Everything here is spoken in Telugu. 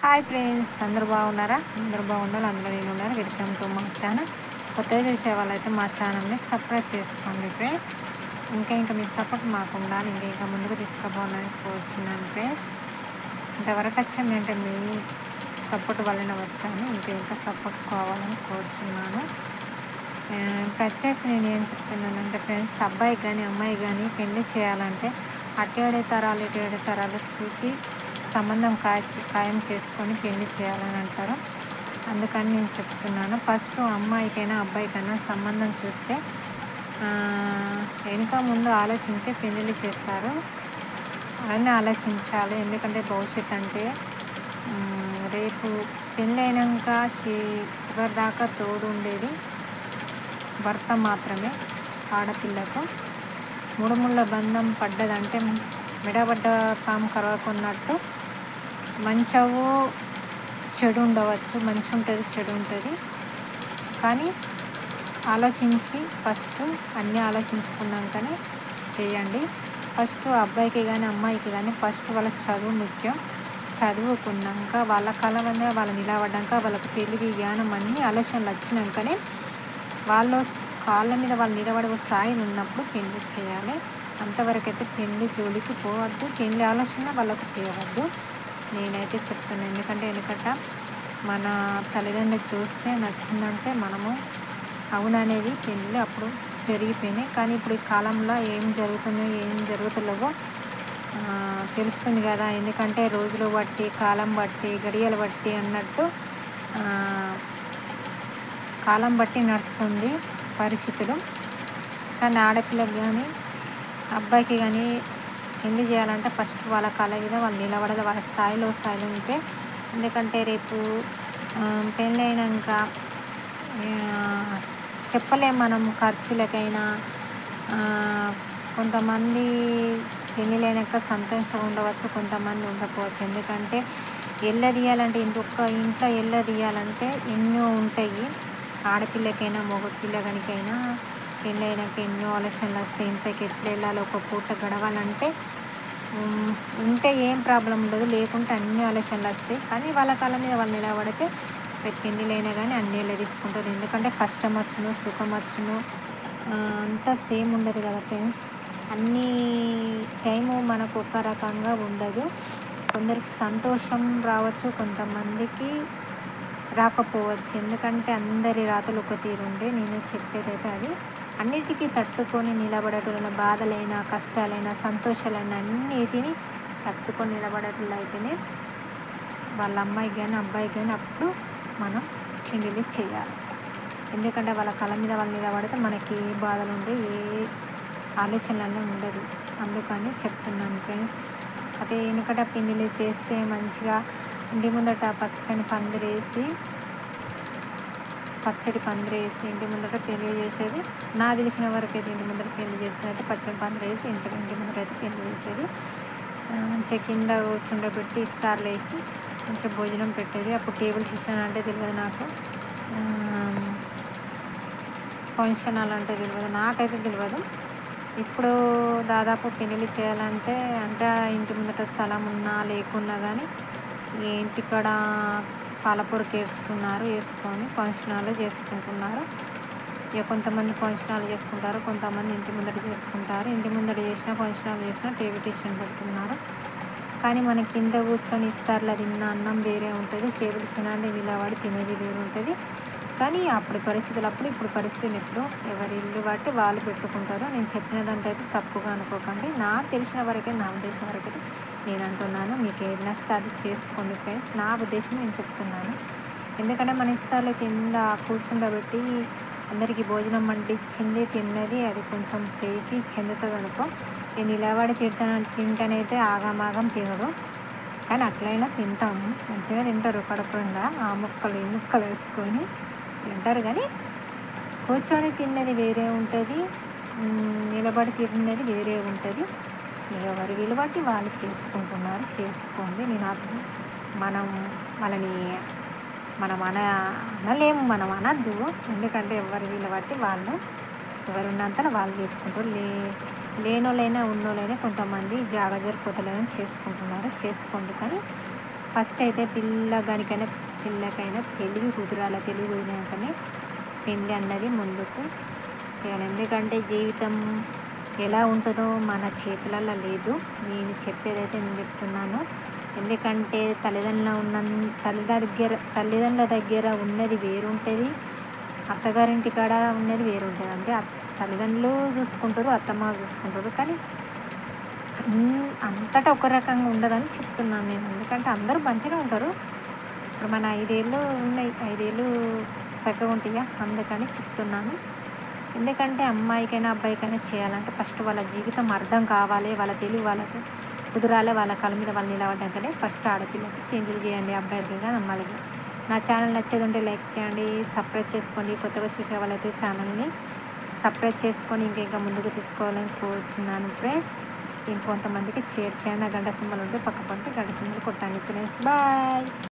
హాయ్ ఫ్రెండ్స్, అందరూ బాగున్నారా? అందరూ బాగుండాలి, అందులో నేను ఉన్నారు. వెల్కమ్ టు మా ఛానల్. కొత్తగా చూసే వాళ్ళైతే మా ఛానల్ని సబ్స్క్రైబ్ చేసుకోండి ఫ్రెండ్స్. ఇంకా మీ సపోర్ట్ మాకు ఉండాలి, ఇంకా ముందుకు తీసుకుపోవాలని కోరుచున్నాను ఫ్రెండ్స్. ఇంతవరకు వచ్చిందంటే మీ సపోర్ట్ వల్లనే వచ్చాను. ఇంకా సపోర్ట్ కావాలని కోరుచున్నాను. ఇప్పుడు వచ్చేసి నేను ఏం చెప్తున్నానంటే ఫ్రెండ్స్, అబ్బాయి కానీ అమ్మాయి కానీ పెళ్లి చేయాలంటే అటు 7 తరాలు చూసి సంబంధం ఖాయం చేసుకొని పెళ్లి చేయాలని అంటారు. అందుకని నేను చెప్తున్నాను, ఫస్ట్ అమ్మాయికైనా అబ్బాయికైనా సంబంధం చూస్తే వెనుక ముందు ఆలోచించి పెళ్ళిళ్ళు చేస్తారు. అలానే ఆలోచించాలి. ఎందుకంటే భవిష్యత్ అంటే రేపు పెళ్ళైనాక చివరి దాకా తోడు ఉండేది భర్త మాత్రమే. ఆడపిల్లకు ముడుముళ్ళ బంధం పడ్డదంటే మెడబడ్డ పాము కరవకున్నట్టు, మంచవు చెడు ఉండవచ్చు, మంచి ఉంటుంది చెడు ఉంటుంది. కానీ ఆలోచించి ఫస్ట్ అన్నీ ఆలోచించుకున్నాకనే చేయండి. ఫస్ట్ అబ్బాయికి కానీ అమ్మాయికి కానీ ఫస్ట్ వాళ్ళ చదువు ముఖ్యం. చదువుకున్నాక వాళ్ళ కాళ్ళ మీద వాళ్ళు నిలబడ్డాక వాళ్ళకు తెలివి జ్ఞానం అన్నీ ఆలోచనలు వచ్చినాకనే వాళ్ళు కాళ్ళ మీద వాళ్ళు నిలబడే స్థాయిలో ఉన్నప్పుడు పెళ్లి చేయాలి. అంతవరకు అయితే పెళ్లి జోలికి పోవద్దు, పెళ్లి ఆలోచన వాళ్ళకు తేవద్దు నేనైతే చెప్తున్నాను. ఎందుకంటే వెనుకట మన తల్లిదండ్రులు చూస్తే నచ్చిందంటే మనము అవుననేది పెళ్ళి అప్పుడు జరిగిపోయినాయి. కానీ ఇప్పుడు ఈ కాలంలో ఏం జరుగుతున్నాయో ఏం జరుగుతులేవో తెలుస్తుంది కదా. ఎందుకంటే రోజులు బట్టి, కాలం బట్టి, గడియలు బట్టి అన్నట్టు కాలం బట్టి నడుస్తుంది పరిస్థితులు. కానీ ఆడపిల్లకి కానీ అబ్బాయికి కానీ పెళ్లి చేయాలంటే ఫస్ట్ వాళ్ళ కాళ్ళ మీద వాళ్ళు నిలబడాలి, వాళ్ళ స్థాయిలో ఉంటే. ఎందుకంటే రేపు పెళ్ళైనాక చెప్పలేం మనం, ఖర్చులకైనా కొంతమంది పెళ్ళిళ్ళైనాక సంతోషంగా ఉండవచ్చు, కొంతమంది ఉండకపోవచ్చు. ఎందుకంటే ఎల్లదీయాలంటే ఇంట్లో ఎల్లదీయాలంటే ఎన్నో ఉంటాయి. ఆడపిల్లకైనా మగపిల్లగానికైనా పెళ్ళైనాక ఎన్నో ఆలోచనలు వస్తాయి. ఇంట్లోకి ఎట్లా వెళ్ళాలి, ఒక పూట గడవాలంటే ఉంటే ఏం ప్రాబ్లం ఉండదు, లేకుంటే అన్ని ఆలోచనలు వస్తాయి. కానీ వాళ్ళ కాళ్ళ మీద వాళ్ళు నిలబడితే పెళ్ళిళ్ళైనా కానీ అన్నీ ఎలా తీసుకుంటారు. ఎందుకంటే కష్టం వచ్చును, సుఖం వచ్చును, అంతా సేమ్ ఉండదు కదా ఫ్రెండ్స్. అన్ని టైము మనకు ఒక రకంగా ఉండదు. కొందరికి సంతోషం రావచ్చు, కొంతమందికి రాకపోవచ్చు. ఎందుకంటే అందరి రాతలు ఒక తీరుండే. నేను చెప్పేదైతే అది అన్నిటికీ తట్టుకొని నిలబడేటోళ్ళ, బాధలైనా కష్టాలైనా సంతోషాలైనా అన్నిటినీ తట్టుకొని నిలబడేటైతేనే వాళ్ళ అమ్మాయికి కానీ అబ్బాయికి కానీ అప్పుడు మనం పెళ్ళిళ్ళు చేయాలి. ఎందుకంటే వాళ్ళ కళ్ళ మీద వాళ్ళు నిలబడితే మనకి ఏ బాధలు ఉండే, ఏ ఆలోచనలన్నీ ఉండదు. అందుకని చెప్తున్నాను ఫ్రెండ్స్. అదే వెనుకట పెళ్ళిళ్ళు చేస్తే మంచిగా ఇంటి ముందట పచ్చడి పందిరేసి ఇంటి ముందట పెళ్లి చేసేది. నా తెలిసిన వరకు అయితే ఇంటి ముందర పెళ్లి చేస్తే అయితే పచ్చడి పందిరేసి ఇంటి ముందర అయితే పెళ్లి చేసేది. మంచిగా కింద కూర్చుండబెట్టి ఇస్తార్లు వేసి మంచిగా భోజనం పెట్టేది. అప్పుడు టేబుల్ సిస్టమ్ అంటే తెలియదు నాకు, ఫంక్షన్ హాల్ అంటే తెలియదు, నాకైతే తెలియదు. ఇప్పుడు దాదాపు పెళ్ళిళ్ళు చేయాలంటే ఇంటి ముందట స్థలం ఉన్నా లేకున్నా కానీ ఇంటికాడ పాలపూరకి వేసుకొని ఫంక్షన్ హాల్ చేసుకుంటున్నారు. ఇక కొంతమంది ఫంక్షన్ హాల్ చేసుకుంటారు, కొంతమంది ఇంటి ముందట చేసుకుంటారు. ఇంటి ముందట చేసిన ఫంక్షన్ హాల్ చేసిన టేబుల్ పెడుతున్నారు. కానీ మన కింద కూర్చొని ఇస్తారులా తిన్న అన్నం వేరే ఉంటుంది, టేబుల్ అంటే నిలబడి తినేది వేరు ఉంటుంది. కానీ అప్పుడు పరిస్థితులు అప్పుడు, ఇప్పుడు పరిస్థితులు ఇప్పుడు ఎవరి ఇల్లు బట్టి వాళ్ళు పెట్టుకుంటారు. నేను చెప్పిన దాంట్లో అయితే తప్పుగా అనుకోకండి. నాకు తెలిసిన వరకే, నా ఉద్దేశం వరకు అయితే నేను అంటున్నాను. మీకు ఏది నచ్చితే అది చేసుకోండి ఫ్రెండ్స్. నా ఉద్దేశం నేను చెప్తున్నాను. ఎందుకంటే మన ఇస్తార్లు కింద కూర్చుండబెట్టి అందరికీ భోజనం వండించింది తిన్నది అది కొంచెం పేకి చెందుతుంది అనుకో. నేను నిలబడి తింటానైతే ఆగమాగం తినడు, కానీ అట్లయినా తింటాము, మంచిగా తింటారు కడుపుండా. ఆ ముక్కలు ఈ ముక్కలు వేసుకొని తింటారు. కానీ కూర్చొని తిన్నది వేరే ఉంటుంది, నిలబడి తిన్నది వేరే ఉంటుంది. ఎవరి వీలు బట్టి వాళ్ళు చేసుకుంటున్నారు, చేసుకోండి. మనం అనలేము, మనం అనద్దు. ఎందుకంటే ఎవరి వీలు బట్టి వాళ్ళు, ఎవరు ఉన్నంతలో వాళ్ళు చేసుకుంటారు. లేనోళ్ళైనా ఉన్నోళ్ళైనా కొంతమంది జాగా జరిపోతలేదని చేసుకుంటున్నారు, చేసుకోండి. కానీ ఫస్ట్ అయితే పిల్లకైనా తెలివి కుదరాలి. తెలివి కుదిరినాకనే పెళ్ళి అన్నది ముందుకు చేయాలి. ఎందుకంటే జీవితం ఎలా ఉంటుందో మన చేతులలో లేదు. నేను చెప్పేదైతే నేను చెప్తున్నాను. ఎందుకంటే తల్లిదండ్రుల దగ్గర ఉన్నది వేరుంటుంది, అత్తగారింటి కాడ ఉన్నది వేరుంటుంది. అంటే తల్లిదండ్రులు చూసుకుంటారు, అత్తమ్మ చూసుకుంటారు. కానీ అంతటా ఒక రకంగా ఉండదని చెప్తున్నాను నేను. ఎందుకంటే అందరూ మంచిగా ఉంటారు. ఇప్పుడు మన 5 ఏళ్ళు ఉన్నాయి, 5 ఏళ్ళు చక్కగా ఉంటాయా, అందుకని చెప్తున్నాను. ఎందుకంటే అమ్మాయికైనా అబ్బాయికైనా చేయాలంటే ఫస్ట్ వాళ్ళ జీవితం అర్థం కావాలి, వాళ్ళ తెలివి వాళ్ళకు కుదరాలి, వాళ్ళ కాళ్ళ మీద వాళ్ళు నిలబడ్డాకనే ఫస్ట్ ఆడపిల్లకి పెళ్ళిళ్ళు చేయండి, అబ్బాయిలకి కానీ అమ్మాయిలకి. నా ఛానల్ నచ్చేది ఉంటే లైక్ చేయండి, సబ్స్క్రైబ్ చేసుకోండి. కొత్తగా చూసే వాళ్ళైతే ఛానల్ని సబ్స్క్రైబ్ చేసుకొని ఇంకా ముందుకు తీసుకోవాలని కోరుచున్నాను ఫ్రెండ్స్. ఇంకొంతమందికి షేర్ చేయండి. గంట సింబల్ ఉంటే పక్క గంట సింబల్ కొట్టండి ఫ్రెండ్స్. బాయ్.